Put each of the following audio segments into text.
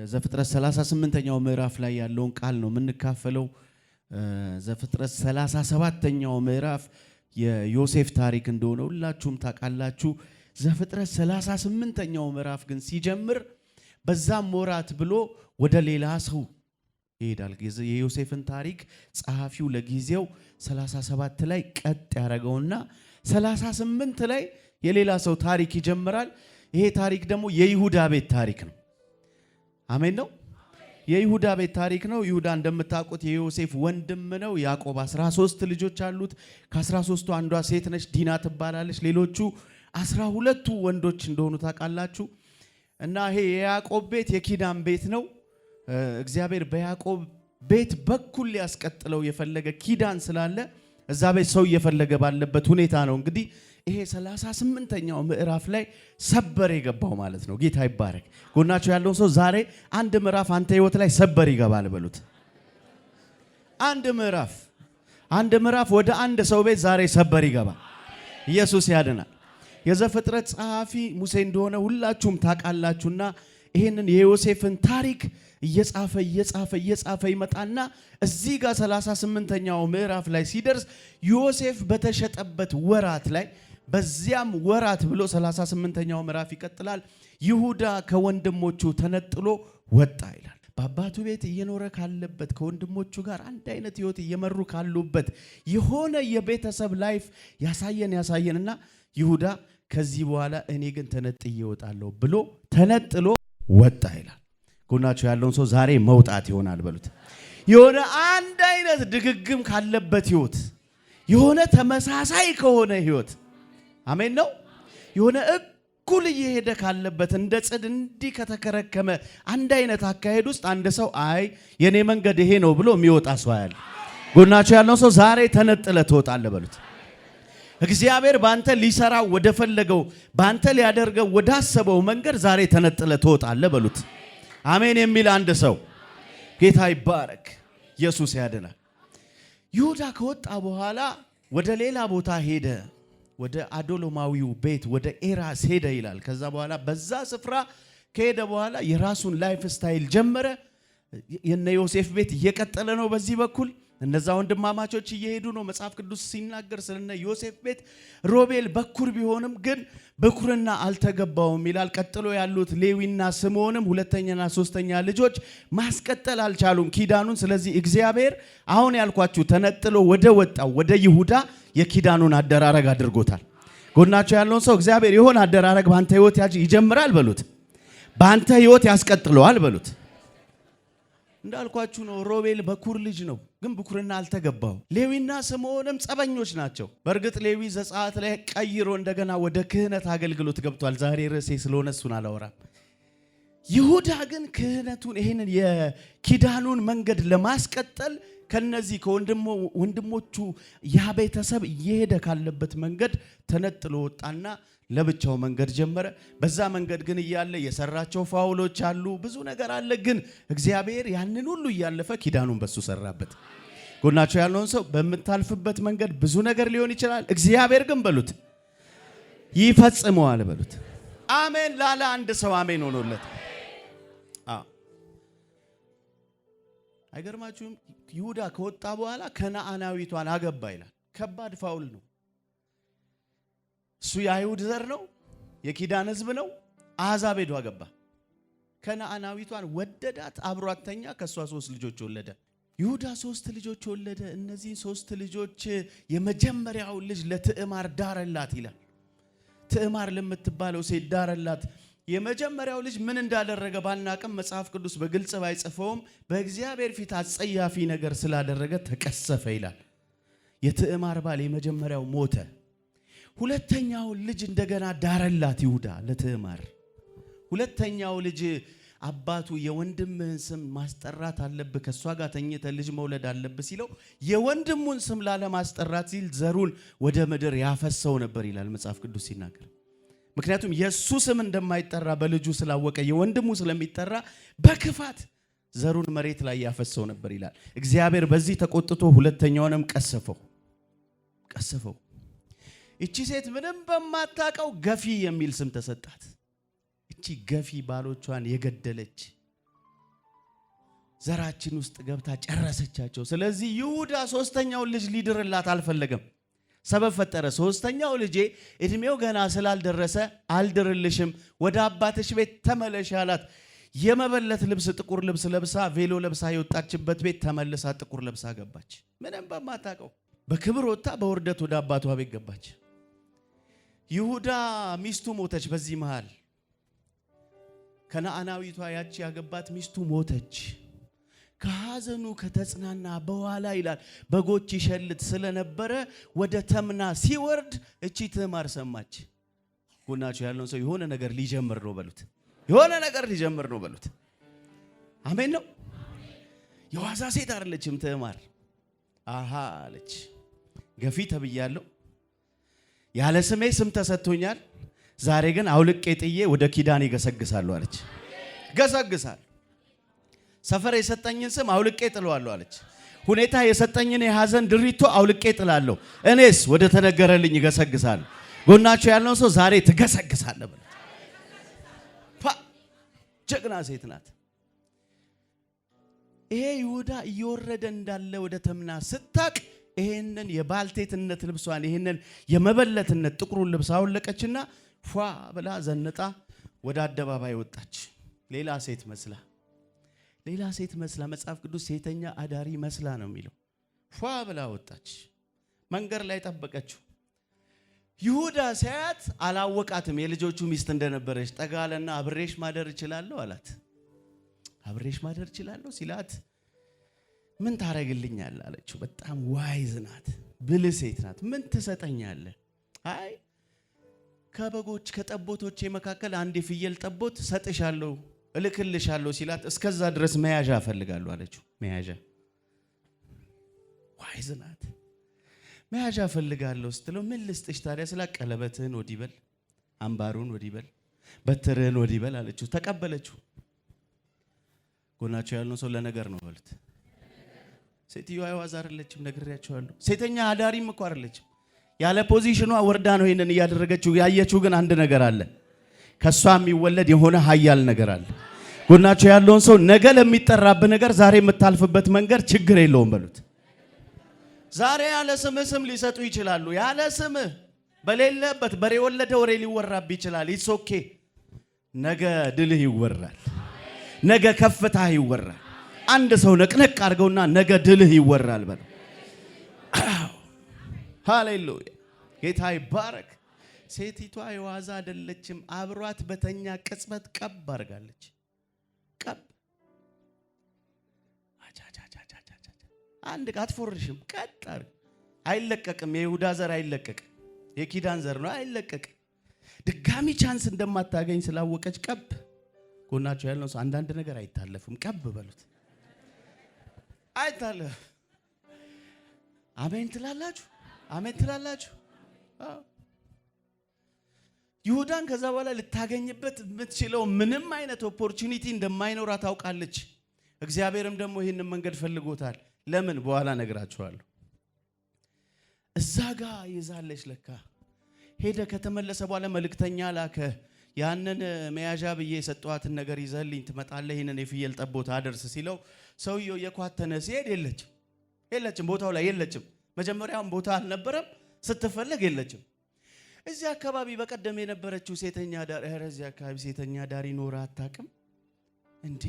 ዘፍጥረት 38ኛው ምዕራፍ ላይ ያለውን ቃል ነው የምንካፈለው። ዘፍጥረት 37ኛው ምዕራፍ የዮሴፍ ታሪክ እንደሆነ ሁላችሁም ታውቃላችሁ። ዘፍጥረት 38ኛው ምዕራፍ ግን ሲጀምር በዛም ወራት ብሎ ወደ ሌላ ሰው ይሄዳል። የዮሴፍን ታሪክ ጸሐፊው ለጊዜው 37 ላይ ቀጥ ያደረገውና 38 ላይ የሌላ ሰው ታሪክ ይጀምራል። ይሄ ታሪክ ደግሞ የይሁዳ ቤት ታሪክ ነው። አሜን ነው። የይሁዳ ቤት ታሪክ ነው። ይሁዳ እንደምታውቁት የዮሴፍ ወንድም ነው። ያዕቆብ 13 ልጆች አሉት። ከ13ቱ አንዷ ሴት ነች፣ ዲና ትባላለች። ሌሎቹ 12ቱ ወንዶች እንደሆኑ ታውቃላችሁ። እና ይሄ የያዕቆብ ቤት የኪዳን ቤት ነው። እግዚአብሔር በያዕቆብ ቤት በኩል ሊያስቀጥለው የፈለገ ኪዳን ስላለ እዛ ቤት ሰው እየፈለገ ባለበት ሁኔታ ነው እንግዲህ ይሄ 38ኛው ምዕራፍ ላይ ሰበር የገባው ማለት ነው። ጌታ ይባረክ። ጎናቸው ያለውን ሰው ዛሬ አንድ ምዕራፍ አንተ ህይወት ላይ ሰበር ይገባል በሉት። አንድ ምዕራፍ ወደ አንድ ሰው ቤት ዛሬ ሰበር ይገባል። ኢየሱስ ያድናል። የዘፍጥረት ጸሐፊ ሙሴ እንደሆነ ሁላችሁም ታውቃላችሁና ይሄንን የዮሴፍን ታሪክ እየጻፈ ይመጣና እዚህ ጋር 38ኛው ምዕራፍ ላይ ሲደርስ ዮሴፍ በተሸጠበት ወራት ላይ በዚያም ወራት ብሎ 38ኛው ምዕራፍ ይቀጥላል። ይሁዳ ከወንድሞቹ ተነጥሎ ወጣ ይላል። በአባቱ ቤት እየኖረ ካለበት ከወንድሞቹ ጋር አንድ አይነት ህይወት እየመሩ ካሉበት የሆነ የቤተሰብ ላይፍ ያሳየንና ይሁዳ ከዚህ በኋላ እኔ ግን ተነጥዬ እወጣለሁ ብሎ ተነጥሎ ወጣ ይላል። ጎናቸው ያለውን ሰው ዛሬ መውጣት ይሆናል በሉት። የሆነ አንድ አይነት ድግግም ካለበት ህይወት፣ የሆነ ተመሳሳይ ከሆነ ህይወት፣ አሜን ነው። የሆነ እኩል እየሄደ ካለበት እንደ ጽድ እንዲህ ከተከረከመ አንድ አይነት አካሄድ ውስጥ አንድ ሰው አይ የኔ መንገድ ይሄ ነው ብሎ የሚወጣ ሰው ያለ። ጎናቸው ያለውን ሰው ዛሬ ተነጥለ ትወጣለህ በሉት። እግዚአብሔር ባንተ ሊሰራው ወደ ፈለገው ባንተ ሊያደርገው ወዳሰበው መንገድ ዛሬ ተነጥለ ትወጣለህ በሉት። አሜን የሚል አንድ ሰው ጌታ ይባረክ። ኢየሱስ ያድናል። ይሁዳ ከወጣ በኋላ ወደ ሌላ ቦታ ሄደ። ወደ አዶሎማዊው ቤት ወደ ኤራስ ሄደ ይላል። ከዛ በኋላ በዛ ስፍራ ከሄደ በኋላ የራሱን ላይፍ ስታይል ጀመረ። የነ ዮሴፍ ቤት እየቀጠለ ነው። በዚህ በኩል እነዛ ወንድማማቾች እየሄዱ ነው። መጽሐፍ ቅዱስ ሲናገር ስለነ ዮሴፍ ቤት ሮቤል በኩር ቢሆንም ግን በኩርና አልተገባውም ይላል። ቀጥሎ ያሉት ሌዊና ስምዖንም ሁለተኛና ሶስተኛ ልጆች ማስቀጠል አልቻሉም ኪዳኑን። ስለዚህ እግዚአብሔር አሁን ያልኳችሁ ተነጥሎ ወደ ወጣው ወደ ይሁዳ የኪዳኑን አደራረግ አድርጎታል። ጎናቸው ያለውን ሰው እግዚአብሔር የሆነ አደራረግ ባንተ ህይወት ይጀምራል በሉት። ባንተ ህይወት ያስቀጥለዋል በሉት። እንዳልኳችሁ ነው። ሮቤል በኩር ልጅ ነው፣ ግን ብኩርና አልተገባው። ሌዊና ስምዖንም ጸበኞች ናቸው። በእርግጥ ሌዊ ዘጸአት ላይ ቀይሮ እንደገና ወደ ክህነት አገልግሎት ገብቷል። ዛሬ ርዕሴ ስለሆነ እሱን አላወራም። ይሁዳ ግን ክህነቱን ይሄንን የኪዳኑን መንገድ ለማስቀጠል ከነዚህ ከወንድሞቹ ያ ቤተሰብ እየሄደ ካለበት መንገድ ተነጥሎ ወጣና ለብቻው መንገድ ጀመረ። በዛ መንገድ ግን እያለ የሰራቸው ፋውሎች አሉ፣ ብዙ ነገር አለ። ግን እግዚአብሔር ያንን ሁሉ እያለፈ ኪዳኑን በሱ ሰራበት። ጎናቸው ያለውን ሰው በምታልፍበት መንገድ ብዙ ነገር ሊሆን ይችላል፣ እግዚአብሔር ግን በሉት ይፈጽመዋል በሉት። አሜን ላለ አንድ ሰው አሜን ሆኖለት። አይገርማችሁም? ይሁዳ ከወጣ በኋላ ከነዓናዊቷን አገባ ይላል። ከባድ ፋውል ነው። እሱ የአይሁድ ዘር ነው፣ የኪዳን ህዝብ ነው። አሕዛብ ሄዶ አገባ። ከነዓናዊቷን ወደዳት፣ አብሯት ተኛ፣ ከሷ 3 ልጆች ወለደ። ይሁዳ 3 ልጆች ወለደ። እነዚህን 3 ልጆች የመጀመሪያው ልጅ ለትዕማር ዳረላት ይላል። ትዕማር ለምትባለው ሴት ዳረላት። የመጀመሪያው ልጅ ምን እንዳደረገ ባናቅም መጽሐፍ ቅዱስ በግልጽ ባይጽፈውም በእግዚአብሔር ፊት አጸያፊ ነገር ስላደረገ ተቀሰፈ ይላል። የትዕማር ባል የመጀመሪያው ሞተ። ሁለተኛው ልጅ እንደገና ዳረላት ይሁዳ ለትዕማር። ሁለተኛው ልጅ አባቱ የወንድምህን ስም ማስጠራት አለብህ፣ ከሷ ጋር ተኝተህ ልጅ መውለድ አለብህ ሲለው የወንድሙን ስም ላለማስጠራት ሲል ዘሩን ወደ ምድር ያፈሰው ነበር ይላል መጽሐፍ ቅዱስ ሲናገር። ምክንያቱም የሱ ስም እንደማይጠራ በልጁ ስላወቀ የወንድሙ ስለሚጠራ በክፋት ዘሩን መሬት ላይ ያፈሰው ነበር ይላል። እግዚአብሔር በዚህ ተቆጥቶ ሁለተኛውንም ቀሰፈው። እቺ ሴት ምንም በማታቀው ገፊ የሚል ስም ተሰጣት። እቺ ገፊ ባሎቿን የገደለች ዘራችን ውስጥ ገብታ ጨረሰቻቸው። ስለዚህ ይሁዳ ሶስተኛውን ልጅ ሊድርላት አልፈለገም። ሰበብ ፈጠረ። ሶስተኛው ልጄ እድሜው ገና ስላልደረሰ አልድርልሽም፣ ወደ አባትሽ ቤት ተመለሽ አላት። የመበለት ልብስ ጥቁር ልብስ ለብሳ ቬሎ ለብሳ የወጣችበት ቤት ተመልሳ ጥቁር ለብሳ ገባች። ምንም በማታውቀው በክብር ወጣ በውርደት ወደ አባቷ ቤት ገባች። ይሁዳ ሚስቱ ሞተች። በዚህ መሃል ከነዓናዊቷ ያቺ ያገባት ሚስቱ ሞተች። ከሐዘኑ ከተጽናና በኋላ ይላል በጎች ይሸልት ስለነበረ ወደ ተምና ሲወርድ እቺ ትዕማር ሰማች። ጎናችሁ ያለውን ሰው የሆነ ነገር ሊጀምር ነው በሉት። የሆነ ነገር ሊጀምር ነው በሉት። አሜን ነው። የዋዛ ሴት አይደለችም ትዕማር። አሃ አለች፣ ገፊ ተብያለሁ፣ ያለ ስሜ ስም ተሰጥቶኛል። ዛሬ ግን አውልቄ ጥዬ ወደ ኪዳን ይገሰግሳለሁ አለች። ገሰግሳል። ሰፈር የሰጠኝን ስም አውልቄ ጥለዋለሁ አለች። ሁኔታ የሰጠኝን የሐዘን ድሪቶ አውልቄ ጥላለሁ። እኔስ ወደ ተነገረልኝ ይገሰግሳለሁ። ጎናችሁ ያለውን ሰው ዛሬ ትገሰግሳለህ በሉት። ጀግና ሴት ናት። ይሄ ይሁዳ እየወረደ እንዳለ ወደ ተምና ስታቅ ይሄንን የባልቴትነት ልብሷን ይሄንን የመበለትነት ጥቁሩን ልብስ አወለቀችና ፏ ብላ ዘንጣ ወደ አደባባይ ወጣች። ሌላ ሴት መስላ መጽሐፍ ቅዱስ ሴተኛ አዳሪ መስላ ነው የሚለው። ፏ ብላ ወጣች። መንገድ ላይ ጠበቀችው። ይሁዳ ሲያያት አላወቃትም የልጆቹ ሚስት እንደነበረች። ጠጋለና አብሬሽ ማደር እችላለሁ አላት። አብሬሽ ማደር እችላለሁ ሲላት ምን ታረግልኛለህ አለችው። በጣም ዋይዝ ናት፣ ብልህ ሴት ናት። ምን ትሰጠኛለህ? አይ ከበጎች ከጠቦቶቼ መካከል አንድ የፍየል ጠቦት ሰጥሻለሁ እልክልሻለሁ ሲላት እስከዛ ድረስ መያዣ እፈልጋለሁ አለችው። መያዣ ዋይዝ ናት። መያዣ እፈልጋለሁ ስትለው ምን ልስጥሽ ታዲያ ስላ ቀለበትህን ወዲህ በል፣ አምባሩን ወዲህ በል፣ በትርህን ወዲህ በል አለችው። ተቀበለችው። ጎናቸው ያለውን ሰው ለነገር ነው በሉት። ሴትዮዋ አይዋዝ አይደለችም፣ ነግሬያቸዋለሁ። ሴተኛ አዳሪም እኮ አይደለችም። ያለ ፖዚሽኗ ወርዳ ነው ይሄንን እያደረገችው። ያየችው ግን አንድ ነገር አለ። ከሷ የሚወለድ የሆነ ኃያል ነገር አለ። ጎናቸው ያለውን ሰው ነገ ለሚጠራብህ ነገር ዛሬ የምታልፍበት መንገድ ችግር የለውም በሉት። ዛሬ ያለ ስምህ ስም ሊሰጡ ይችላሉ። ያለ ስምህ በሌለበት በሬ ወለደ ወሬ ሊወራብህ ይችላል። ኢትስ ኦኬ። ነገ ድልህ ይወራል። ነገ ከፍታህ ይወራል። አንድ ሰው ነቅነቅ አድርገውና ነገ ድልህ ይወራል በለው። ሃሌሉያ፣ ጌታ ይባረክ። ሴቲቷ የዋዛ አይደለችም። አብሯት በተኛ ቅጽበት ቀብ አድርጋለች። ቀብ አንድ አትፎርሽም። ቀጥ አድርግ። አይለቀቅም። የይሁዳ ዘር አይለቀቅም። የኪዳን ዘር ነው፣ አይለቀቅም። ድጋሚ ቻንስ እንደማታገኝ ስላወቀች ቀብ። ጎናቸው ያለው ሰው አንዳንድ ነገር አይታለፍም። ቀብ በሉት። አይታለፍ። አሜን ትላላችሁ? አሜን ትላላችሁ? ይሁዳን ከዛ በኋላ ልታገኝበት የምትችለው ምንም አይነት ኦፖርቹኒቲ እንደማይኖራ ታውቃለች። እግዚአብሔርም ደግሞ ይህንን መንገድ ፈልጎታል። ለምን? በኋላ ነግራችኋለሁ። እዛ ጋ ይዛለች። ለካ ሄደ። ከተመለሰ በኋላ መልእክተኛ ላከ። ያንን መያዣ ብዬ የሰጠኋትን ነገር ይዘህልኝ ትመጣለህ፣ ይህንን የፍየል ጠቦት አደርስ ሲለው ሰውየው የኳተነ ሲሄድ የለችም፣ ቦታው ላይ የለችም። መጀመሪያውም ቦታ አልነበረም፣ ስትፈለግ የለችም። እዚህ አካባቢ በቀደም የነበረችው ሴተኛ ዳሪ፣ እዚህ አካባቢ ሴተኛ ዳሪ ኖራ አታውቅም እንዴ?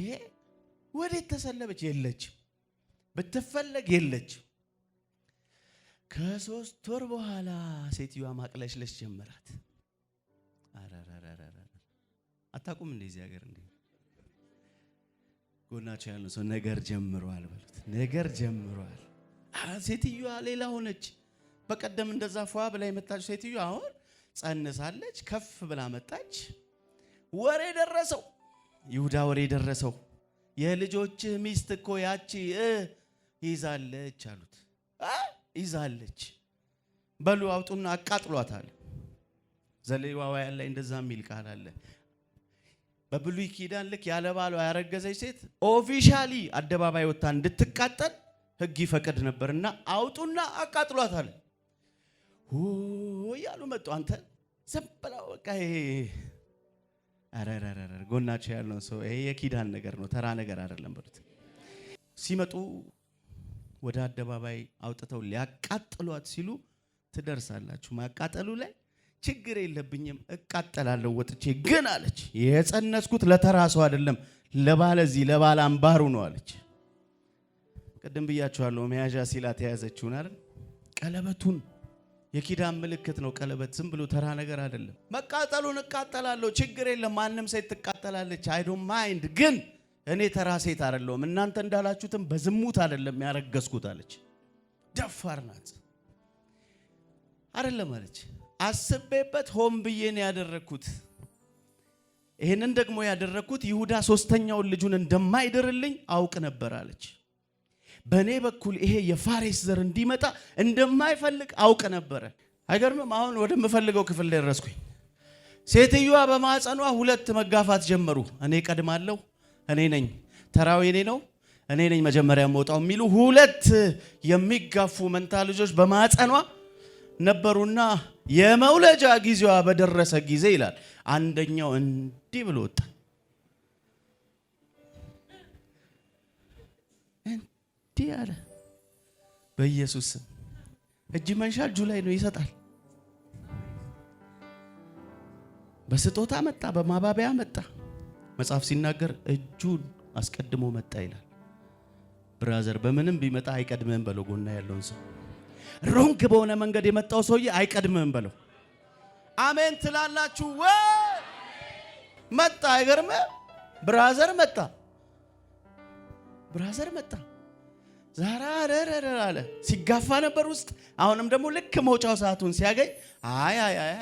ወዴት ተሰለበች? የለችም። ብትፈለግ የለችም። ከ3 ወር በኋላ ሴትዮዋ ማቅለሽለሽ ጀመራት። አታውቁም እንደዚህ ሀገር እንዴ? ጎናቸው ያለው ሰው ነገር ጀምሯል በሉት። ነገር ጀምሯል። ሴትዮዋ ሌላ ሆነች። በቀደም እንደዛ ፏ ብላ የመጣች ሴትዮዋ አሁን ጸንሳለች። ከፍ ብላ መጣች። ወሬ ደረሰው። ይሁዳ ወሬ ደረሰው። የልጆችህ ሚስት እኮ ያቺ ይዛለች አሉት። ይዛለች በሉ አውጡና አቃጥሏታል። ዘሌዋውያን ላይ እንደዛ የሚል ቃል አለ። በብሉይ ኪዳን ልክ ያለ ባሏ ያረገዘች ሴት ኦፊሻሊ አደባባይ ወጣ እንድትቃጠል ሕግ ይፈቅድ ነበርና አውጡና አቃጥሏታል። ያሉ መጡ። አንተ ዝም ብለው በቃ ይሄ አረረረ ጎናቸው ያለው ሰው ይሄ የኪዳን ነገር ነው፣ ተራ ነገር አይደለም በሉት። ሲመጡ ወደ አደባባይ አውጥተው ሊያቃጥሏት ሲሉ ትደርሳላችሁ። ማቃጠሉ ላይ ችግር የለብኝም እቃጠላለሁ ወጥቼ፣ ግን አለች የጸነስኩት ለተራሱ አይደለም ለባለዚህ ለባለ አምባሩ ነው አለች። ቀደም ብያችኋለሁ መያዣ ሲላት የያዘችውን አይደል? ቀለበቱን የኪዳን ምልክት ነው። ቀለበት ዝም ብሎ ተራ ነገር አይደለም። መቃጠሉን እቃጠላለሁ ችግር የለም ማንም ሴት ትቃጠላለች፣ አይ ዶንት ማይንድ፣ ግን እኔ ተራ ሴት አይደለሁም እናንተ እንዳላችሁትም በዝሙት አይደለም ያረገዝኩት አለች። ደፋር ናት አይደለም አለች። አስቤበት ሆን ብዬ ነው ያደረኩት። ይሄንን ደግሞ ያደረኩት ይሁዳ ሶስተኛውን ልጁን እንደማይድርልኝ አውቅ ነበር አለች። በኔ በኩል ይሄ የፋሬስ ዘር እንዲመጣ እንደማይፈልግ አውቅ ነበር። አይገርምም? አሁን ወደምፈልገው ክፍል ላይ ደረስኩኝ። ሴትዮዋ በማህፀኗ ሁለት መጋፋት ጀመሩ። እኔ ቀድማለሁ፣ እኔ ነኝ ተራው የኔ ነው፣ እኔ ነኝ መጀመሪያ የምወጣው የሚሉ ሁለት የሚጋፉ መንታ ልጆች በማህፀኗ ነበሩና የመውለጃ ጊዜዋ በደረሰ ጊዜ ይላል አንደኛው እንዲህ ብሎ ወጣ። እንዲህ አለ፣ በኢየሱስ ስም። እጅ መንሻ እጁ ላይ ነው ይሰጣል። በስጦታ መጣ፣ በማባቢያ መጣ። መጽሐፍ ሲናገር እጁን አስቀድሞ መጣ ይላል። ብራዘር በምንም ቢመጣ አይቀድምህም በለው። ጎና ያለውን ሰው ሮንግ በሆነ መንገድ የመጣው ሰውዬ አይቀድምህም በለው። አሜን ትላላችሁ ወይ? መጣ። አይገርምም? ብራዘር መጣ፣ ብራዘር መጣ። ዛራ ረረረ አለ። ሲጋፋ ነበር ውስጥ። አሁንም ደግሞ ልክ መውጫው ሰዓቱን ሲያገኝ አይ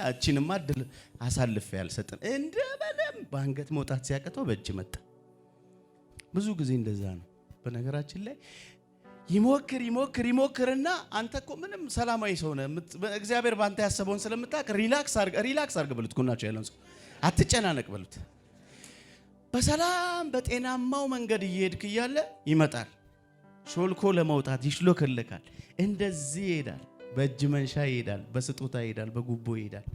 አቺንማ ድል አሳልፌ ያልሰጠን እንደበለም ባንገት መውጣት ሲያቀተው በእጅ መጣ። ብዙ ጊዜ እንደዛ ነው። በነገራችን ላይ ይሞክርና አንተ እኮ ምንም ሰላማዊ ሰው ነህ። እግዚአብሔር ባንተ ያሰበውን ስለምታውቅ ሪላክስ አርግ በሉት። ጎናቸው ያለውን ሰው አትጨናነቅ በሉት። በሰላም በጤናማው መንገድ እየሄድክ እያለ ይመጣል። ሾልኮ ለመውጣት ይሽሎከለካል። እንደዚህ ይሄዳል። በእጅ መንሻ ይሄዳል፣ በስጦታ ይሄዳል፣ በጉቦ ይሄዳል።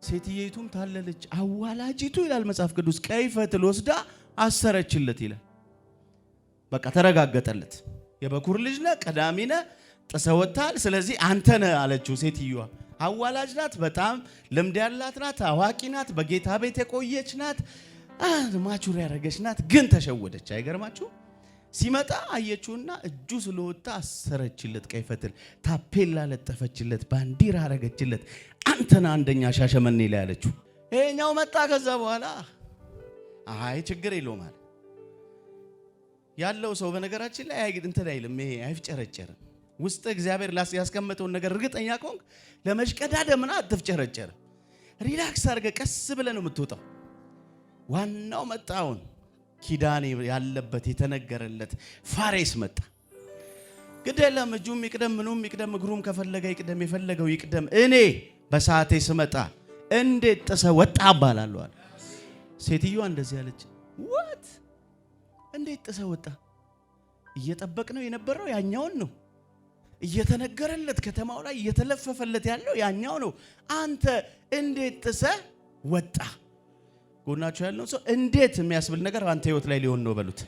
ሴትየቱም ታለለች። አዋላጅቱ ይላል መጽሐፍ ቅዱስ ቀይ ፈትል ወስዳ አሰረችለት ይላል። በቃ ተረጋገጠለት። የበኩር ልጅ ነህ፣ ቀዳሚ ነህ፣ ጥሰወታል፣ ስለዚህ አንተ ነህ አለችው። ሴትዮዋ አዋላጅ ናት፣ በጣም ልምድ ያላት ናት፣ አዋቂ ናት፣ በጌታ ቤት የቆየች ናት፣ ማቹር ያደረገች ናት። ግን ተሸወደች። አይገርማችሁ? ሲመጣ አየችውና እጁ ስለወጣ አሰረችለት። ቀይ ፈትል ታፔላ ለጠፈችለት፣ ባንዲራ አረገችለት። አንተና አንደኛ ሻሸመኔ ላይ ያለችው። ይሄኛው መጣ። ከዛ በኋላ አይ ችግር የለውም አለ ያለው ሰው። በነገራችን ላይ እንትን አይልም፣ ይሄ አይፍጨረጨርም። ውስጥ እግዚአብሔር ያስቀመጠውን ነገር እርግጠኛ ከሆንክ ለመሽቀዳደምና አትፍጨረጨርም። ሪላክስ አድርገህ ቀስ ብለህ ነው የምትወጣው። ዋናው መጣውን ኪዳን ያለበት የተነገረለት ፋሬስ መጣ። ግደለም፣ እጁም ይቅደም፣ ምኑም ይቅደም፣ እግሩም ከፈለገ ይቅደም፣ የፈለገው ይቅደም። እኔ በሰዓቴ ስመጣ እንዴት ጥሰህ ወጣ አባላለሁ አለ። ሴትዮዋ እንደዚህ አለች። what እንዴት ጥሰህ ወጣ? እየጠበቅነው የነበረው ያኛውን ነው። እየተነገረለት ከተማው ላይ እየተለፈፈለት ያለው ያኛው ነው። አንተ እንዴት ጥሰህ ወጣ? ጎናቸው ያለው ሰው እንዴት የሚያስብል ነገር አንተ ህይወት ላይ ሊሆን ነው በሉት።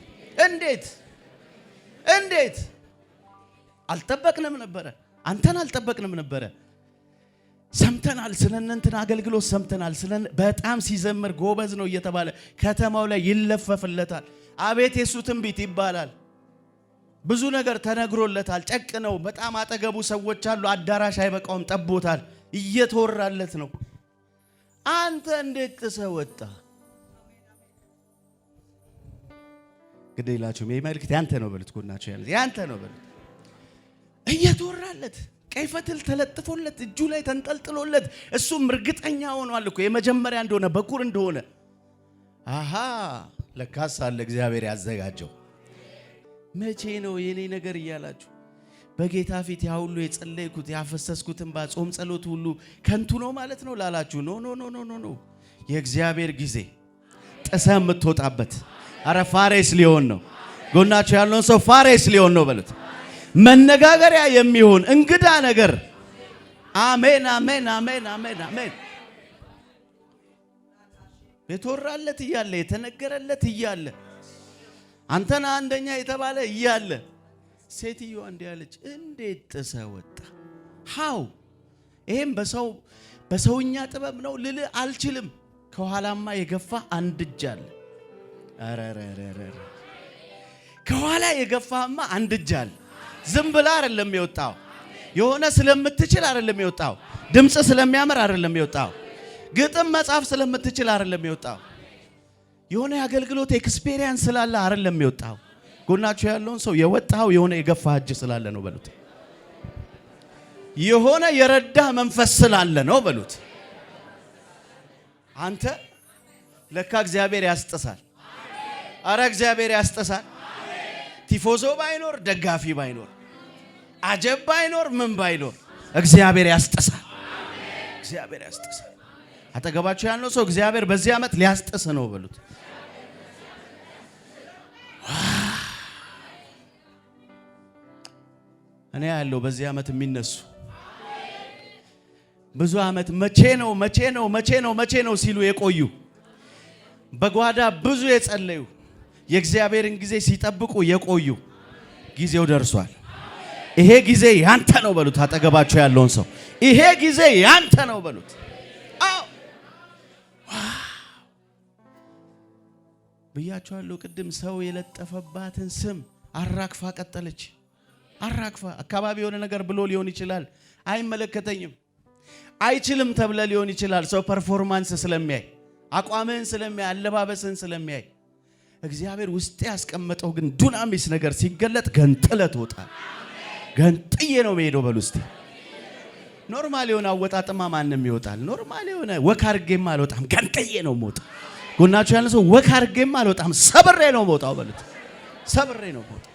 እንዴት አልጠበቅንም ነበረ። አንተን አልጠበቅንም ነበረ። ሰምተናል፣ ስለነንተን አገልግሎት ሰምተናል። በጣም ሲዘምር ጎበዝ ነው እየተባለ ከተማው ላይ ይለፈፍለታል። አቤት የሱ ትንቢት ይባላል። ብዙ ነገር ተነግሮለታል። ጨቅ ነው። በጣም አጠገቡ ሰዎች አሉ። አዳራሽ አይበቃውም፣ ጠቦታል። እየተወራለት ነው። አንተ እንዴት ጥሰህ ወጣ? ግዴላችሁም ይሄ መልእክት ያንተ ነው በሉት። ጎናችሁ ያለ ያንተ ነው በሉት። እየተወራለት ቀይ ፈትል ተለጥፎለት እጁ ላይ ተንጠልጥሎለት እሱም እርግጠኛ ሆኗል እኮ የመጀመሪያ እንደሆነ በኩር እንደሆነ። አሃ ለካስ አለ እግዚአብሔር ያዘጋጀው። መቼ ነው የኔ ነገር እያላችሁ በጌታ ፊት ያ ሁሉ የጸለይኩት ያፈሰስኩትን ባጾም ጸሎት ሁሉ ከንቱ ነው ማለት ነው ላላችሁ፣ ኖ የእግዚአብሔር ጊዜ ጥሰህ የምትወጣበት። አረ ፋሬስ ሊሆን ነው። ጎናችሁ ያለውን ሰው ፋሬስ ሊሆን ነው በሉት። መነጋገሪያ የሚሆን እንግዳ ነገር። አሜን አሜን አሜን አሜን አሜን። የተወራለት እያለ የተነገረለት እያለ አንተና አንደኛ የተባለ እያለ ሴትዮዋ እንዲህ አለች፣ እንዴት ጥሰህ ወጣ? ሃው ይሄም በሰውኛ ጥበብ ነው ልል አልችልም። ከኋላማ የገፋ አንድ እጅ አለ። አረረረረ ከኋላ የገፋማ አንድ እጅ አለ። ዝም ብላ አይደለም የወጣው። የሆነ ስለምትችል አይደለም የወጣው። ድምጽ ስለሚያምር አይደለም የወጣው። ግጥም መጻፍ ስለምትችል አይደለም የወጣው። የሆነ የአገልግሎት ኤክስፒሪየንስ ስላለ አይደለም የወጣው። ጎናችሁ ያለውን ሰው የወጣው የሆነ የገፋ እጅ ስላለ ነው በሉት። የሆነ የረዳ መንፈስ ስላለ ነው በሉት። አንተ ለካ እግዚአብሔር ያስጥሳል። አረ እግዚአብሔር ያስጥሳል። ቲፎዞ ባይኖር ደጋፊ ባይኖር አጀብ ባይኖር ምን ባይኖር እግዚአብሔር ያስጥሳል። እግዚአብሔር ያስጥሳል። አጠገባችሁ ያለው ሰው እግዚአብሔር በዚህ ዓመት ሊያስጥስ ነው በሉት። እኔ ያለው በዚህ ዓመት የሚነሱ ብዙ ዓመት መቼ ነው ሲሉ የቆዩ በጓዳ ብዙ የጸለዩ የእግዚአብሔርን ጊዜ ሲጠብቁ የቆዩ ጊዜው ደርሷል። ይሄ ጊዜ ያንተ ነው በሉት። አጠገባችሁ ያለውን ሰው ይሄ ጊዜ ያንተ ነው በሉት። አዎ ብያችኋለሁ ቅድም። ሰው የለጠፈባትን ስም አራግፋ ቀጠለች። አራግፋ አካባቢ የሆነ ነገር ብሎ ሊሆን ይችላል። አይመለከተኝም አይችልም ተብለ ሊሆን ይችላል። ሰው ፐርፎርማንስ ስለሚያይ አቋምን ስለሚያይ አለባበስን ስለሚያይ እግዚአብሔር ውስጥ ያስቀመጠው ግን ዱናሚስ ነገር ሲገለጥ ገንጥለ ትወጣል። ገንጥዬ ነው የሚሄደው በሉ እስቲ። ኖርማል የሆነ አወጣጥማ ማንም ይወጣል። ኖርማል የሆነ ወክ አድርጌማ አልወጣም፣ ገንጥዬ ነው የምወጣው። ጎናችሁ ያለ ሰው ወክ አድርጌማ አልወጣም፣ ሰብሬ ነው የምወጣው በሉት። ሰብሬ ነው የምወጣው።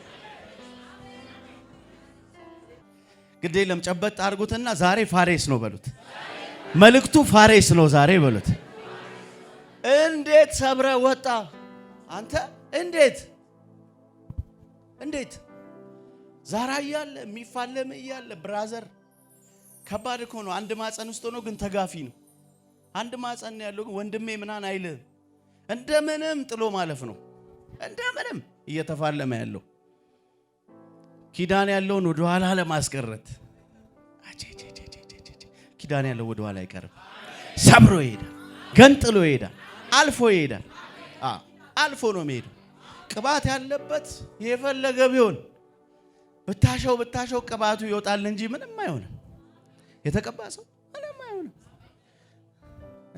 ግዴ ለምጨበጥ አድርጉትና ዛሬ ፋሬስ ነው በሉት። መልእክቱ ፋሬስ ነው ዛሬ በሉት። እንዴት ሰብረ ወጣ አንተ? እንዴት ዛራ እያለ የሚፋለም እያለ ብራዘር ከባድ እኮ ነው። አንድ ማፀን ውስጥ ሆኖ ግን ተጋፊ ነው። አንድ ማፀን ያለው ግን ወንድሜ ምናን አይልም። እንደምንም ጥሎ ማለፍ ነው። እንደምንም እየተፋለመ ያለው ኪዳን ያለውን ወደ ኋላ ለማስቀረት ኪዳን ያለው ወደ ኋላ አይቀርም። ሰብሮ ይሄዳል፣ ገንጥሎ ይሄዳል፣ አልፎ ይሄዳል። አልፎ ነው የሚሄደው። ቅባት ያለበት የፈለገ ቢሆን ብታሸው ቅባቱ ይወጣል እንጂ ምንም አይሆንም። የተቀባ ሰው ምንም አይሆንም።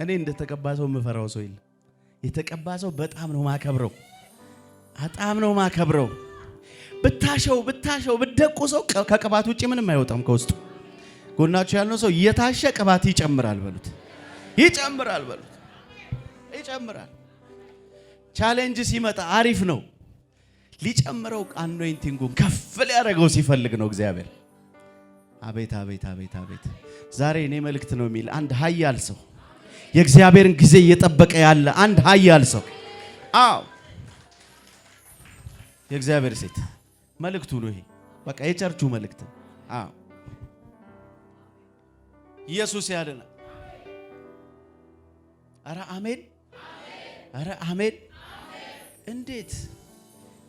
እኔ እንደተቀባ ሰው የምፈራው ሰው የለም። የተቀባ ሰው በጣም ነው ማከብረው፣ በጣም ነው ማከብረው። ብታሸው ብደቁ ሰው ከቅባት ውጪ ምንም አይወጣም ከውስጡ። ጎናችሁ ያለው ሰው እየታሸ ቅባት ይጨምራል በሉት። ይጨምራል በሉት። ይጨምራል። ቻሌንጅ ሲመጣ አሪፍ ነው። ሊጨምረው አኖይንቲንጉን ከፍ ሊያደርገው ሲፈልግ ነው እግዚአብሔር። አቤት ዛሬ እኔ መልእክት ነው የሚል አንድ ኃያል ሰው፣ የእግዚአብሔርን ጊዜ እየጠበቀ ያለ አንድ ኃያል ሰው። አዎ የእግዚአብሔር ሴት መልእክቱ ነው ይሄ። በቃ የቸርቹ መልእክት። አዎ ኢየሱስ ያድናል። አረ አሜን፣ አረ አሜን።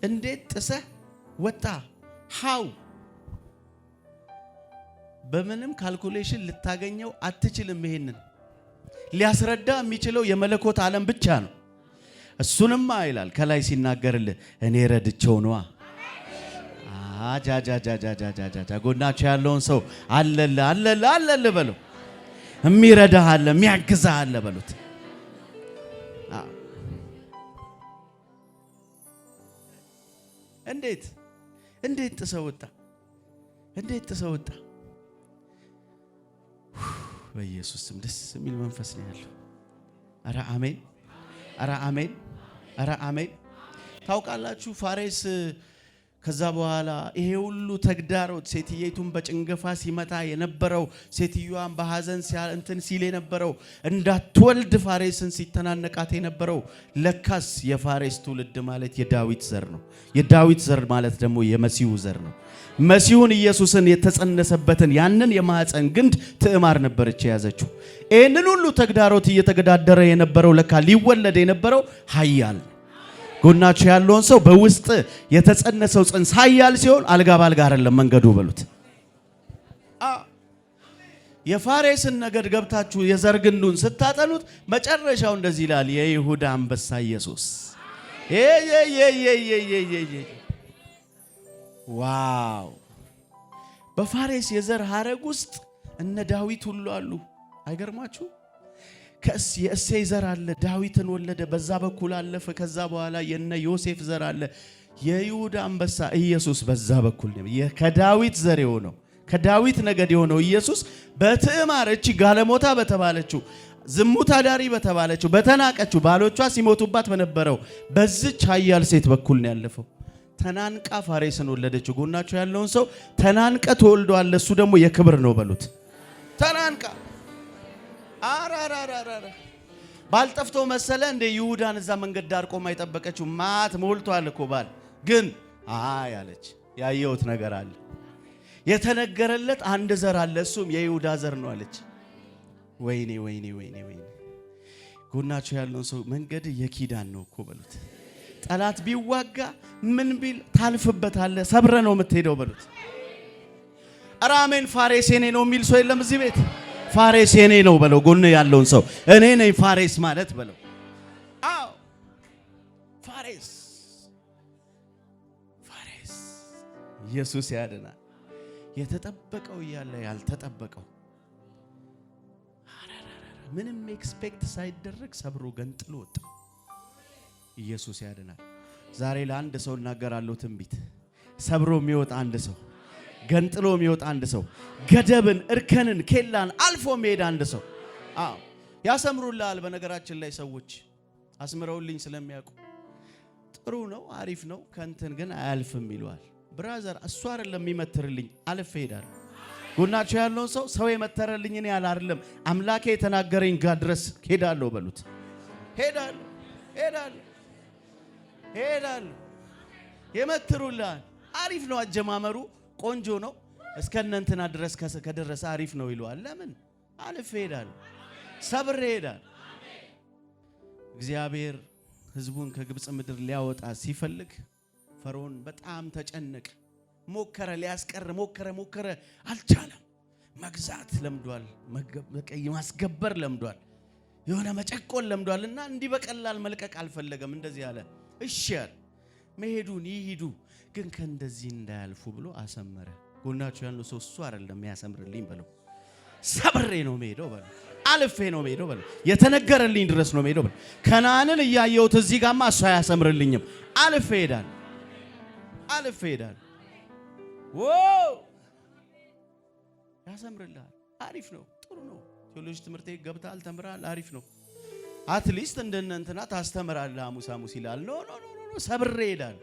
እንዴት ጥሰህ ወጣ? ሃው በምንም ካልኩሌሽን ልታገኘው አትችልም። ይሄንን ሊያስረዳ የሚችለው የመለኮት ዓለም ብቻ ነው። እሱንማ ይላል ከላይ ሲናገርልህ እኔ ረድቼው ነዋ። አጃጃጃጃጃጃጃ ጎናችሁ ያለውን ሰው አለለ በለው። የሚረዳህ አለ፣ የሚያግዝህ አለ በሉት። እንዴት ጥሰህ ወጣ? በኢየሱስ ስም ደስ የሚል መንፈስ ነው ያለው። አረ አሜን፣ አረ አሜን፣ አረ አሜን። ታውቃላችሁ ፋሬስ ከዛ በኋላ ይሄ ሁሉ ተግዳሮት ሴትየቱን በጭንገፋ ሲመታ የነበረው፣ ሴትዮዋን በሐዘን እንትን ሲል የነበረው፣ እንዳትወልድ ፋሬስን ሲተናነቃት የነበረው፣ ለካስ የፋሬስ ትውልድ ማለት የዳዊት ዘር ነው። የዳዊት ዘር ማለት ደግሞ የመሲሁ ዘር ነው። መሲሁን ኢየሱስን የተጸነሰበትን ያንን የማህፀን ግንድ ትዕማር ነበረች የያዘችው። ይህንን ሁሉ ተግዳሮት እየተገዳደረ የነበረው ለካ ሊወለድ የነበረው ኃያል ጎናችሁ ያለውን ሰው በውስጥ የተጸነሰው ጽንስ ኃያል ሲሆን አልጋ ባልጋ አይደለም መንገዱ በሉት። የፋሬስን ነገድ ገብታችሁ የዘር ግንዱን ስታጠኑት መጨረሻው እንደዚህ ይላል፣ የይሁዳ አንበሳ ኢየሱስ። ዋው! በፋሬስ የዘር ሐረግ ውስጥ እነ ዳዊት ሁሉ አሉ። አይገርማችሁ? የእሴይ ዘር አለ፣ ዳዊትን ወለደ፣ በዛ በኩል አለፈ። ከዛ በኋላ የነ ዮሴፍ ዘር አለ። የይሁዳ አንበሳ ኢየሱስ በዛ በኩል ከዳዊት ዘር የሆነው ከዳዊት ነገድ የሆነው ኢየሱስ በትዕማር እቺ ጋለሞታ በተባለችው ዝሙት አዳሪ በተባለችው በተናቀችው ባሎቿ ሲሞቱባት በነበረው በዚች ኃያል ሴት በኩል ነው ያለፈው። ተናንቃ ፋሬስን ወለደችው። ጎናችሁ ያለውን ሰው ተናንቀ ተወልዷል፣ እሱ ደግሞ የክብር ነው በሉት። ተናንቃ አራራራራ ባልጠፍቶ መሰለ እንደ ይሁዳን እዛ መንገድ ዳር ቆማ የጠበቀችው ማት ሞልቷል እኮ ባል ግን አለች። ያየሁት ነገር አለ፣ የተነገረለት አንድ ዘር አለ፣ እሱም የይሁዳ ዘር ነው አለች። ወይኔ ወይኔ ወይኔ ወይኔ! ጎናችሁ ያለውን ሰው መንገድ የኪዳን ነው እኮ በሉት። ጠላት ቢዋጋ ምን ቢል ታልፍበታለህ፣ ሰብረ ነው የምትሄደው በሉት። አራሜን ፋሬስ የኔ ነው የሚል ሰው የለም እዚህ ቤት? ፋሬስ የኔ ነው በለው። ጎን ያለውን ሰው እኔ ነኝ ፋሬስ ማለት በለው። አዎ ፋሬስ ፋሬስ ኢየሱስ ያድናል። የተጠበቀው እያለ ያልተጠበቀው ምንም ኤክስፔክት ሳይደረግ ሰብሮ ገንጥሎ ወጣ። ኢየሱስ ያድናል። ዛሬ ለአንድ ሰው እናገራለሁ ትንቢት። ሰብሮ የሚወጣ አንድ ሰው፣ ገንጥሎ የሚወጣ አንድ ሰው፣ ገደብን፣ እርከንን፣ ኬላን አልፎ የሚሄድ አንድ ሰው። አዎ ያሰምሩልሃል። በነገራችን ላይ ሰዎች አስምረውልኝ ስለሚያውቁ ጥሩ ነው፣ አሪፍ ነው፣ ከንትን ግን አያልፍም ይሏል። ብራዘር እሱ አይደለም የሚመትርልኝ፣ አልፌ ሄዳለሁ። ጎናችሁ ያለውን ሰው ሰው የመተረልኝ እኔ አይደለም አምላኬ የተናገረኝ ጋር ድረስ ሄዳለሁ በሉት። ሄዳለሁ ሄዳለሁ ሄዳለሁ። የመትሩልሃል። አሪፍ ነው፣ አጀማመሩ ቆንጆ ነው፣ እስከነንትና ድረስ ከደረሰ አሪፍ ነው ይሏል። ለምን አልፌ ሄዳለሁ፣ ሰብሬ ሄዳለሁ። እግዚአብሔር ሕዝቡን ከግብፅ ምድር ሊያወጣ ሲፈልግ ፈርዖን በጣም ተጨነቀ። ሞከረ፣ ሊያስቀር ሞከረ፣ አልቻለም። መግዛት ለምዷል፣ ማስገበር ለምዷል፣ የሆነ መጨቆን ለምዷልና እንዲህ በቀላል መልቀቅ አልፈለገም። እንደዚህ አለ፣ እሺ ያለ መሄዱን ይሂዱ፣ ግን ከእንደዚህ እንዳያልፉ ብሎ አሰመረ። ጎናችሁ ያለው ሰው እሱ አይደለም ያሰምርልኝ በለው፣ ሰብሬ ነው መሄደው በለው፣ አልፌ ነው መሄደው በለው፣ የተነገረልኝ ድረስ ነው መሄደው በለው። ከነዓንን እያየሁት እዚህ ጋማ እሱ አያሰምርልኝም፣ አልፌ ሄዳለሁ፣ አልፌ ሄዳለሁ። ዋው ያሰምርልሃል። አሪፍ ነው፣ ጥሩ ነው። ቴዎሎጂ ትምህርት ገብተሃል፣ ተምራል፣ አሪፍ ነው። አትሊስት እንደነንትና ታስተምራለህ። ሐሙስ ይላል። ኖ ሰብሬ ሄዳለሁ፣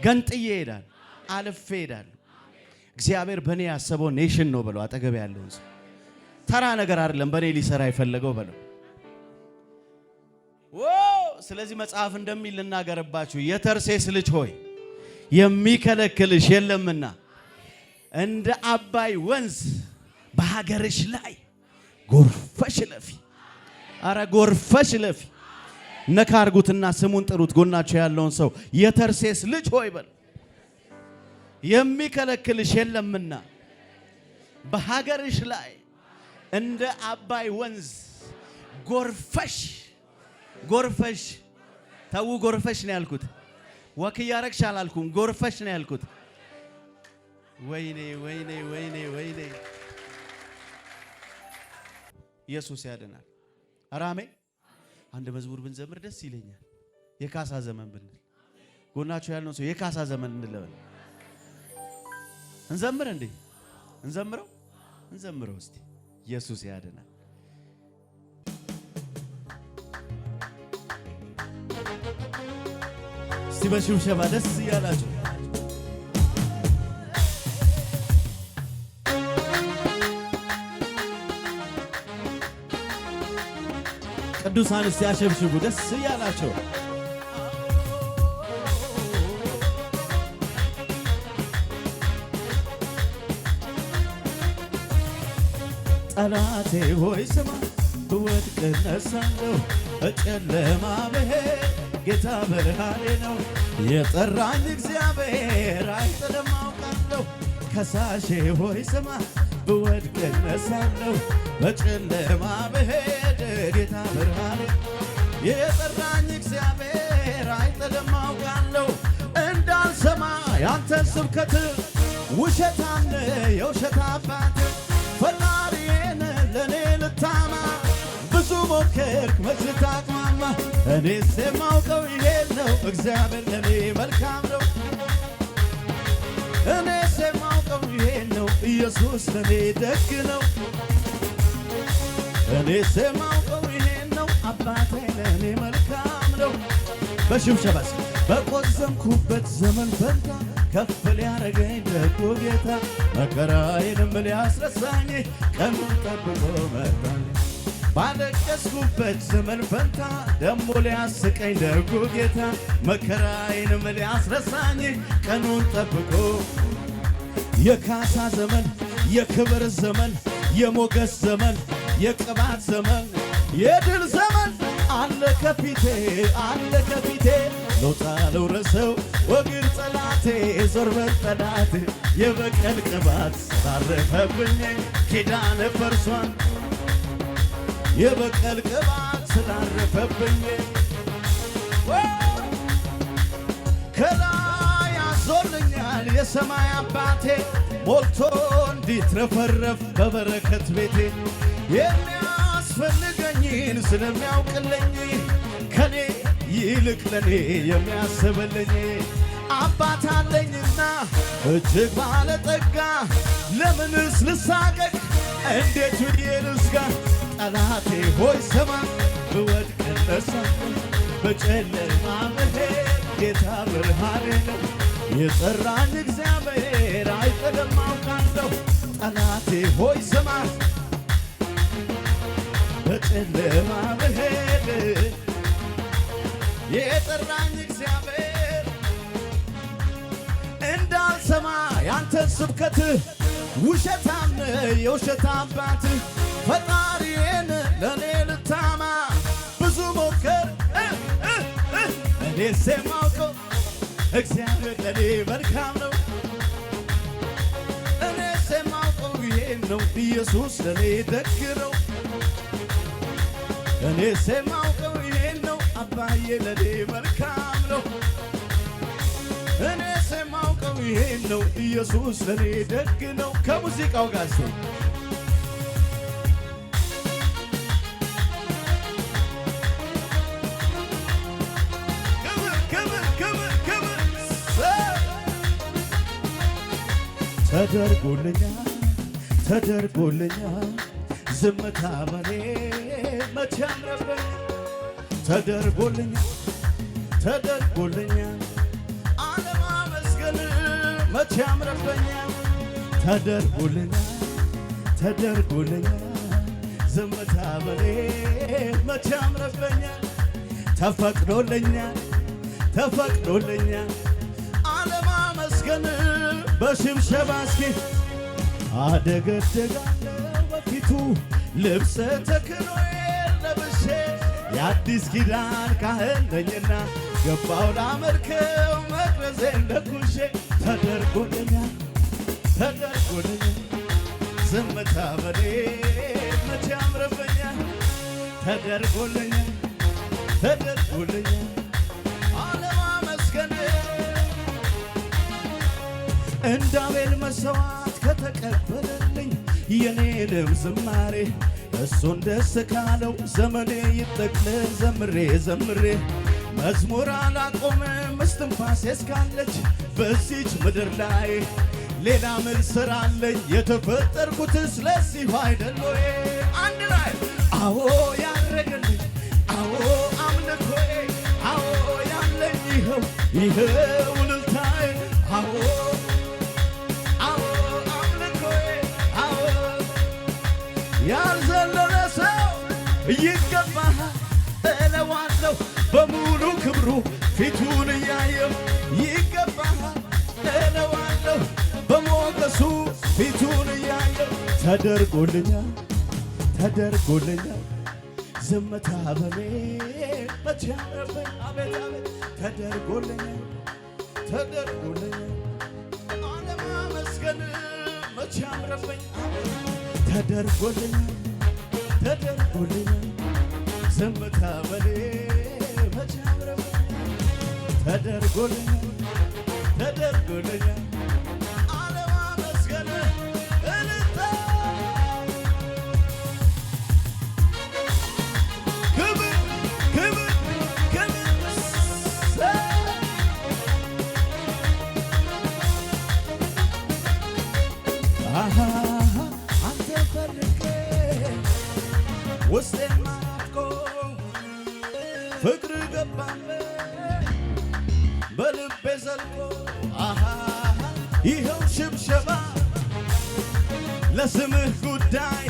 ገንጥዬ ሄዳለሁ፣ አልፌ ሄዳለሁ። እግዚአብሔር በእኔ ያሰበው ኔሽን ነው በለው። አጠገብ ያለውን ሰው ተራ ነገር አይደለም በእኔ ሊሰራ የፈለገው በለው። ስለዚህ መጽሐፍ እንደሚል ልናገርባችሁ፣ የተርሴስ ልጅ ሆይ የሚከለክልሽ የለምና እንደ አባይ ወንዝ በሀገርሽ ላይ ጎርፈሽ ለፊ። አረ ጎርፈሽ ለፊ። ነካ አርጉትና ስሙን ጥሩት። ጎናችሁ ያለውን ሰው የተርሴስ ልጅ ሆይ በል። የሚከለክልሽ የለምና በሀገርሽ ላይ እንደ አባይ ወንዝ ጎርፈሽ ተው ጎርፈሽ ነው ያልኩት። ወክ ያረግሽ አላልኩም፣ ጎርፈሽ ነው ያልኩት። ወይኔ ኢየሱስ ያድናል። አራሜ አንድ መዝሙር ብንዘምር ደስ ይለኛል። የካሳ ዘመን ብንል ጎናችሁ ያለውን ሰው የካሳ ዘመን እንለበል። እንዘምር እንዴ? እንዘምረው እስቲ። ኢየሱስ ያድናል። እስቲ በሽብሸባ ደስ ያላችሁ ቅዱሳን እስቲ ያሸብሽቡ ደስ ያላችሁ። ጠላቴ ሆይ ስማ፣ ብወድቅ እነሳለሁ፣ በጨለማ ብሄድ ጌታ ብርሃኔ ነው። የጠራኝ እግዚአብሔር አይጥልም አውቃለሁ። ከሳሼ ሆይ ስማ ብወድቅ እነሳለሁ። በጨለማ ብሄድ ጌታ ብርሃኔ የጠራኝ እግዚአብሔር አይጥልም አውቃለሁ። እንዳልሰማ ያንተን ስብከት ውሸታም የውሸት አባት ፈጣሪዬን ለኔ ልታማ ብዙ ሞከርክ መች ልታቅማማ። እኔስ የማውቀው ይሄን ነው እግዚአብሔር ለኔ መልካም ነው። እኔስ የማውቀው ይሄን ነው ኢየሱስ ለኔ ደግ ነው። እኔስ የማውቀው ይሄን ነው አባቴ ለኔ መልካም ነው። በሽብሸባስ በቆዘምኩበት ዘመን ፈንታ ከፍ ሊያረገኝ ደጉ ጌታ መከራዬንም ሊያስረሳኝ ቀኑን ጠብቆ መጣኝ። ባለቀስኩበት ዘመን ፈንታ ደሞ ሊያስቀኝ ደጉ ጌታ መከራዬንም ሊያስረሳኝ ቀኑን ጠብቆ የካሳ ዘመን የክብር ዘመን የሞገስ ዘመን የቅባት ዘመን የድል ዘመን አለ ከፊቴ አለ ከፊቴ ሎጣ ልውረሰው ወግር ጠላቴ ዞር በል ጠላቴ የበቀል ቅባት ስላረፈብኝ ኪዳነ ፈርሷል የበቀል ቅባት ስላረፈብኝ ከላይ አዞልኛል የሰማይ አባቴ ሞልቶ እንዲትረፈረፍ በበረከት ቤቴ የሚያስፈልገኝን ስለሚያውቅልኝ ከኔ ይልቅ ለኔ የሚያስብልኝ አባት አለኝና እጅግ ባለጠጋ ለምንስ ልሳቀቅ እንዴት ብዬ ልስጋ ጠላቴ ሆይ ስማ ብወድቅ እነሳለሁ በጨለማ ብሄድ ጌታ ብርሃኔ ነው። የጠራኝ እግዚአብሔር አይጥልም አውቃለሁ። ጠላቴ ሆይ ስማ በጨለማ ብሄድ የጠራኝ እግዚአብሔር እንዳልሰማ ያንተን ስብከት ውሸታም የውሸት አባት ፈጣሪዬን ለኔ ልታማ ብዙ ሞከር እኔስ የማውቀው እግዚአብሔር ለኔ መልካም ነው። እኔስ የማውቀው ይሄን ነው ኢየሱስ ለኔ ደግ ነው። እኔስ የማውቀው ይሄን ነው አባዬ ለኔ መልካም ነው። እኔስ የማውቀው ይሄን ነው ኢየሱስ ለኔ ደግ ነው። ከሙዚቃው ጋር ተደርጎልኛል ተደርጎልኛል ዝምታ በኔ መቼ አምረበኝ ተደርጎልኛል ተደርጎልኛል አለማመስገን መቼ አምረበኛል ተደርጎልኛል ተደርጎልኛል ዝምታ በኔ መቼ አምረበኛል ተፈቅዶልኛል ተፈቅዶልኛል አለማመስገን በሽብሸባ እስኪ አደገደጋለሁ በፊቱ ልብሰ ተክህኖዬ ለብሼ የአዲስ ኪዳን ካህን ነኝና ገባው ላመልከው መቅረዜን ለኩሼ ተደርጎልኛል ተደርጎልኛል ዝምታ በኔ መቼ አምረበኛል ተደርጎልኛል ተደርጎልኛል አለማመስገን እንደ አቤል መሥዋዕት ከተቀበለልኝ የኔንም ዝማሬ እሱን ደስ ካለው ዘመኔ ይጠቅልል ዘምሬ ዘምሬ መዝሙር አላቆምም እስትንፋሴ እስካለች በዚች ምድር ላይ ሌላ ምን ሥራ አለኝ የተፈጠርኩትስ ለዚሁ አይደል ወይ? አንድ ላይ አዎ ያረገልኝ አዎ አምልኮዬ አዎ ያለኝ ይኸው ይኸው እልልታዬ አዎ ያልዘለለ ሰው ይገባሃል እለዋለሁ በሙሉ ክብሩ ፊቱን እያየው ይገባሃል እለዋለሁ በሞገሱ ፊቱን እያየው ተደርጎልኛል ተደርጎልኛል ዝምታ በኔ መቼ አምረብኝ አቤት አቤት ተደርጎልኛል ተደርጎልኛል አለማመስገን መቼ አምረብኝ ተደርጎልኛል ተደርጎልኛል ዝምታ በኔ መቼ አምረብኝ ተደርጎልኛል ተደርጎልኛል አለማመስገን እልልታ ክብር ክብር ክብር አንተ ፈልጌ ውስጤን ማናፍቆ ፍቅር ገባበት በልቤ ዘልቆ ይኸው ሽብሸባ ለስምህ ጉዳይ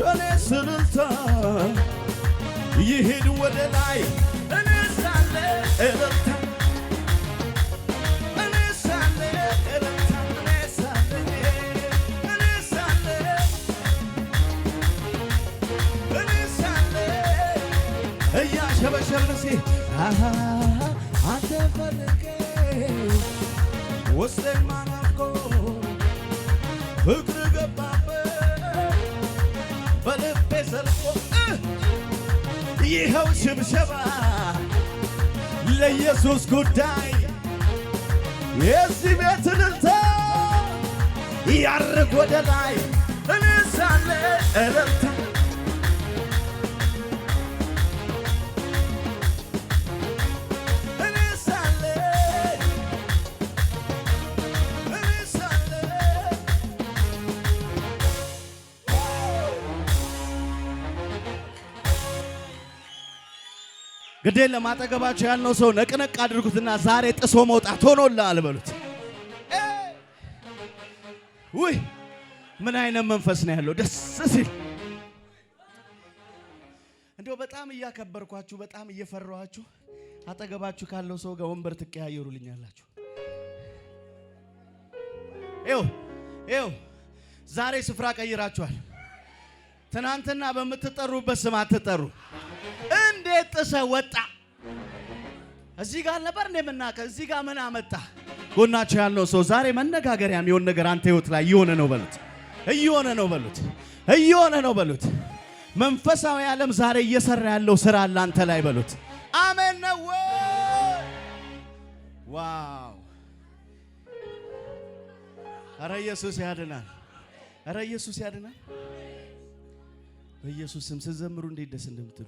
እኔ ስልልታ ይሄድ ወደ ላይ እኔ ሳለ እልልታ እኔ ሳለ እልልታ እኔ ሳለ እኔ ሳለ እኔ ሳለ እያሸበሸብን እስኪ አንተ ፈልጌ ውስጤን ማናፍቆ ፍቅር ገባበት በልቤ ዘልቆ ይኸው ሽብሸባ ለኢየሱስ ጉዳይ የዚህ ቤት እልልታ ያርግ ወደ ላይ እኔ ሳለ እልልታ ግዴ ለማጠገባቸው ያለው ሰው ነቅነቅ አድርጉትና ዛሬ ጥሶ መውጣት ሆኖልሃል በሉት። ውይ ምን አይነት መንፈስ ነው ያለው ደስ ሲል። እንደው በጣም እያከበርኳችሁ በጣም እየፈራኋችሁ አጠገባችሁ ካለው ሰው ጋር ወንበር ትቀያየሩልኛላችሁ። ይኸው ዛሬ ስፍራ ቀይራችኋል። ትናንትና በምትጠሩበት ስም አትጠሩ። እንዴት ጥሰህ ወጣ? እዚህ ጋር ነበር እንደምናከ እዚህ ጋር ምን አመጣ? ጎናችሁ ያለው ሰው ዛሬ መነጋገሪያ የሚሆን ነገር አንተ ህይወት ላይ እየሆነ ነው በሉት። እየሆነ ነው በሉት። እየሆነ ነው በሉት። መንፈሳዊ ዓለም ዛሬ እየሰራ ያለው ስራ አለ አንተ ላይ በሉት። አሜን ነው። ዋው! ኧረ ኢየሱስ ያድናል። ኧረ ኢየሱስ ያድናል። በኢየሱስ ስም ስትዘምሩ እንዴት ደስ እንደምትሉ